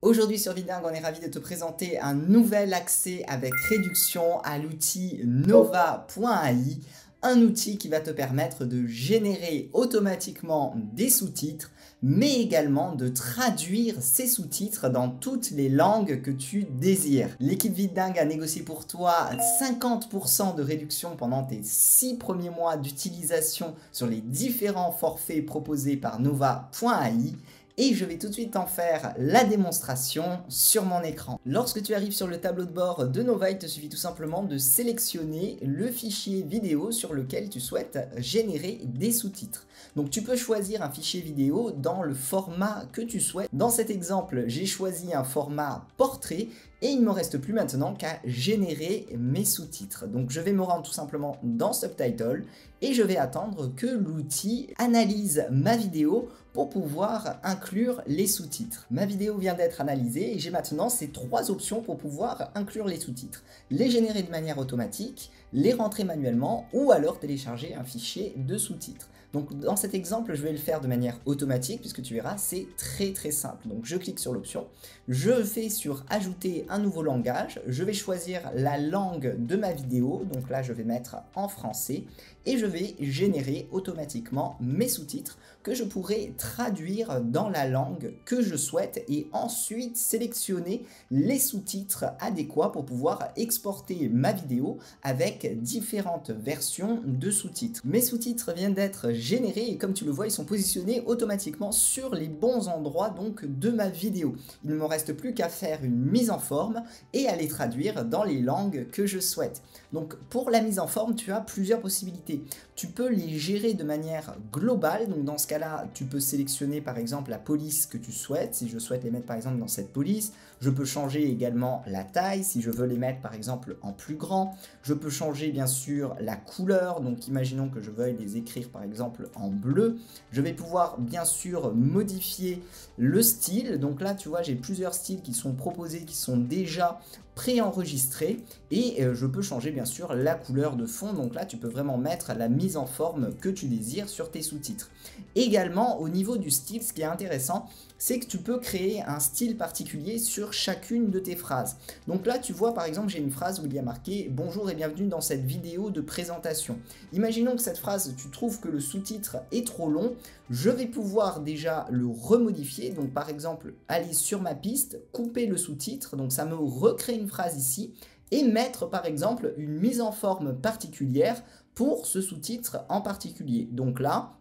Aujourd'hui sur Vidingue, on est ravi de te présenter un nouvel accès avec réduction à l'outil Nova.ai, un outil qui va te permettre de générer automatiquement des sous-titres, mais également de traduire ces sous-titres dans toutes les langues que tu désires. L'équipe Vidingue a négocié pour toi 50% de réduction pendant tes 6 premiers mois d'utilisation sur les différents forfaits proposés par Nova.ai. Et je vais tout de suite en faire la démonstration sur mon écran. Lorsque tu arrives sur le tableau de bord de Nova, il te suffit tout simplement de sélectionner le fichier vidéo sur lequel tu souhaites générer des sous-titres. Donc tu peux choisir un fichier vidéo dans le format que tu souhaites. Dans cet exemple, j'ai choisi un format portrait et il ne me reste plus maintenant qu'à générer mes sous-titres. Donc je vais me rendre tout simplement dans Subtitle et je vais attendre que l'outil analyse ma vidéo pour pouvoir inclure les sous-titres. Ma vidéo vient d'être analysée et j'ai maintenant ces 3 options pour pouvoir inclure les sous-titres. Les générer de manière automatique, les rentrer manuellement ou alors télécharger un fichier de sous-titres. Donc dans cet exemple, je vais le faire de manière automatique puisque tu verras, c'est très simple. Donc je clique sur l'option, je fais sur ajouter un nouveau langage, je vais choisir la langue de ma vidéo, donc là je vais mettre en français et je vais générer automatiquement mes sous-titres que je pourrai traduire dans la langue que je souhaite et ensuite sélectionner les sous-titres adéquats pour pouvoir exporter ma vidéo avec différentes versions de sous-titres. Mes sous-titres viennent d'être générés et comme tu le vois, ils sont positionnés automatiquement sur les bons endroits donc de ma vidéo. Il ne me reste plus qu'à faire une mise en forme et à les traduire dans les langues que je souhaite. Donc pour la mise en forme, tu as plusieurs possibilités. Tu peux les gérer de manière globale, donc dans ce cas-là, tu peux sélectionner par exemple la police que tu souhaites. Si je souhaite les mettre par exemple dans cette police, je peux changer également la taille, si je veux les mettre par exemple en plus grand. Je peux changer bien sûr la couleur, donc imaginons que je veuille les écrire par exemple en bleu. Je vais pouvoir bien sûr modifier le style, donc là tu vois j'ai plusieurs styles qui sont proposés, qui sont déjà préenregistrés et je peux changer bien sûr la couleur de fond, donc là tu peux vraiment mettre la mise en forme que tu désires sur tes sous-titres. Également au niveau du style, ce qui est intéressant, c'est que tu peux créer un style particulier sur chacune de tes phrases. Donc là tu vois par exemple j'ai une phrase où il y a marqué « Bonjour et bienvenue dans cette vidéo de présentation ». Imaginons que cette phrase, tu trouves que le sous-titre est trop long, je vais pouvoir déjà le remodifier, donc par exemple aller sur ma piste, couper le sous-titre, donc ça me recrée une phrase ici, et mettre par exemple une mise en forme particulière pour ce sous-titre en particulier. Donc là,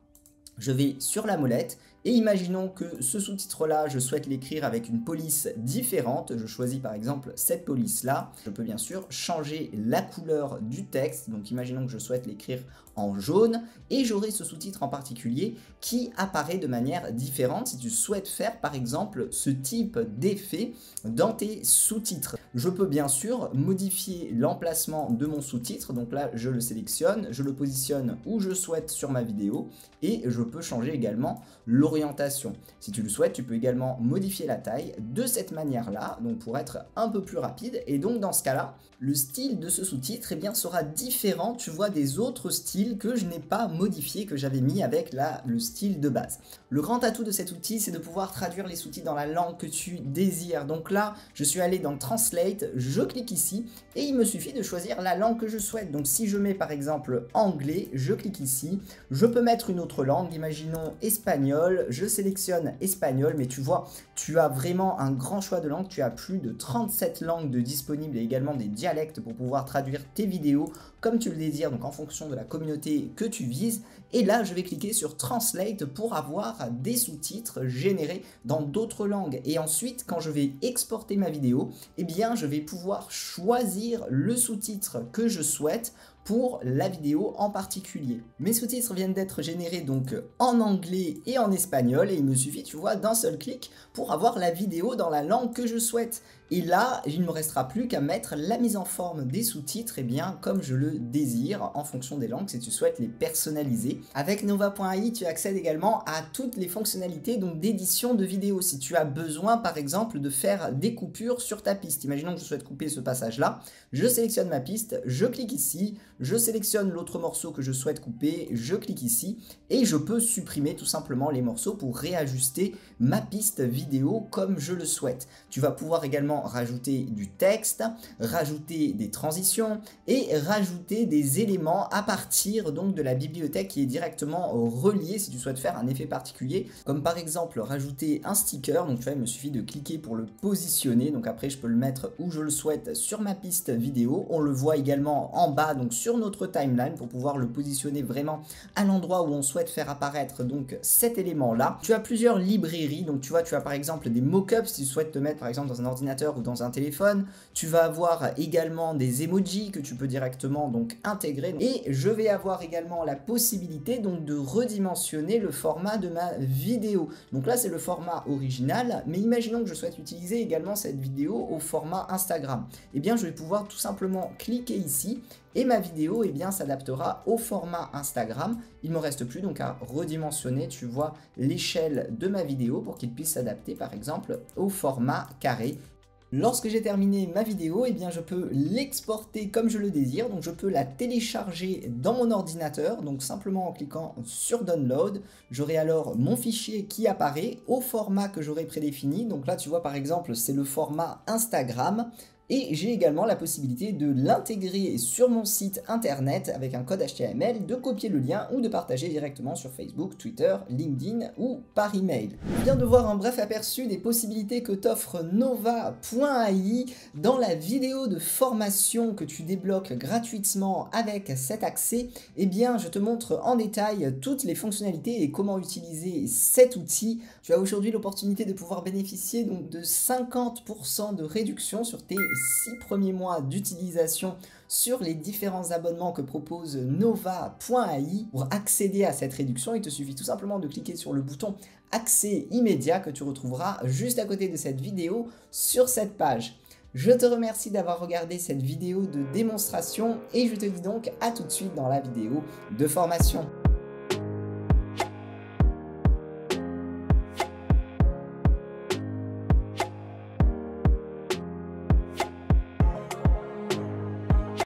je vais sur la molette et imaginons que ce sous-titre-là, je souhaite l'écrire avec une police différente. Je choisis par exemple cette police-là. Je peux bien sûr changer la couleur du texte. Donc imaginons que je souhaite l'écrire en jaune et j'aurai ce sous-titre en particulier qui apparaît de manière différente si tu souhaites faire par exemple ce type d'effet dans tes sous-titres. Je peux bien sûr modifier l'emplacement de mon sous-titre. Donc là, je le sélectionne, je le positionne où je souhaite sur ma vidéo et je peux changer également l'orientation. Si tu le souhaites, tu peux également modifier la taille de cette manière-là, donc pour être un peu plus rapide. Et donc dans ce cas-là, le style de ce sous-titre sera différent, tu vois, des autres styles que je n'ai pas modifiés, que j'avais mis avec le style de base. Le grand atout de cet outil, c'est de pouvoir traduire les sous-titres dans la langue que tu désires. Donc là, je suis allé dans Translate, je clique ici et il me suffit de choisir la langue que je souhaite. Donc si je mets par exemple anglais, je clique ici, je peux mettre une autre langue, imaginons espagnol, je sélectionne espagnol, mais tu vois, tu as vraiment un grand choix de langues, tu as plus de 37 langues de disponibles et également des dialectes pour pouvoir traduire tes vidéos comme tu le désires, donc en fonction de la communauté que tu vises. Et là, je vais cliquer sur Translate pour avoir des sous-titres générés dans d'autres langues. Et ensuite, quand je vais exporter ma vidéo, eh bien, je vais pouvoir choisir le sous-titre que je souhaite pour la vidéo en particulier. Mes sous-titres viennent d'être générés donc en anglais et en espagnol et il me suffit, tu vois, d'un seul clic pour avoir la vidéo dans la langue que je souhaite. Et là, il ne me restera plus qu'à mettre la mise en forme des sous-titres, et bien comme je le désire, en fonction des langues, si tu souhaites les personnaliser. Avec Nova.ai, tu accèdes également à toutes les fonctionnalités donc d'édition de vidéos. Si tu as besoin, par exemple, de faire des coupures sur ta piste. Imaginons que je souhaite couper ce passage-là. Je sélectionne ma piste, je clique ici, je sélectionne l'autre morceau que je souhaite couper, je clique ici et je peux supprimer tout simplement les morceaux pour réajuster ma piste vidéo comme je le souhaite. Tu vas pouvoir également rajouter du texte, rajouter des transitions et rajouter des éléments à partir donc de la bibliothèque qui est directement reliée si tu souhaites faire un effet particulier, comme par exemple rajouter un sticker. Donc tu vois, il me suffit de cliquer pour le positionner, donc après je peux le mettre où je le souhaite sur ma piste vidéo. On le voit également en bas donc sur notre timeline pour pouvoir le positionner vraiment à l'endroit où on souhaite faire apparaître donc cet élément là. Tu as plusieurs librairies, donc tu vois, tu as par exemple des mock-ups si tu souhaites te mettre par exemple dans un ordinateur ou dans un téléphone. Tu vas avoir également des emojis que tu peux directement donc intégrer, et je vais avoir également la possibilité donc de redimensionner le format de ma vidéo. Donc là c'est le format original, mais imaginons que je souhaite utiliser également cette vidéo au format Instagram. Et bien je vais pouvoir tout simplement cliquer ici et ma vidéo s'adaptera au format Instagram. Il ne me reste plus donc à redimensionner, tu vois, l'échelle de ma vidéo pour qu'il puisse s'adapter par exemple au format carré. Lorsque j'ai terminé ma vidéo, je peux l'exporter comme je le désire, donc je peux la télécharger dans mon ordinateur, donc simplement en cliquant sur Download, j'aurai alors mon fichier qui apparaît au format que j'aurai prédéfini. Donc là tu vois par exemple c'est le format Instagram. Et j'ai également la possibilité de l'intégrer sur mon site internet avec un code HTML, de copier le lien ou de partager directement sur Facebook, Twitter, LinkedIn ou par email. On vient de voir un bref aperçu des possibilités que t'offre Nova.ai dans la vidéo de formation que tu débloques gratuitement avec cet accès. Je te montre en détail toutes les fonctionnalités et comment utiliser cet outil. Tu as aujourd'hui l'opportunité de pouvoir bénéficier donc de 50% de réduction sur tes 6 premiers mois d'utilisation sur les différents abonnements que propose Nova.ai. Pour accéder à cette réduction, il te suffit tout simplement de cliquer sur le bouton accès immédiat que tu retrouveras juste à côté de cette vidéo sur cette page. Je te remercie d'avoir regardé cette vidéo de démonstration et je te dis donc à tout de suite dans la vidéo de formation.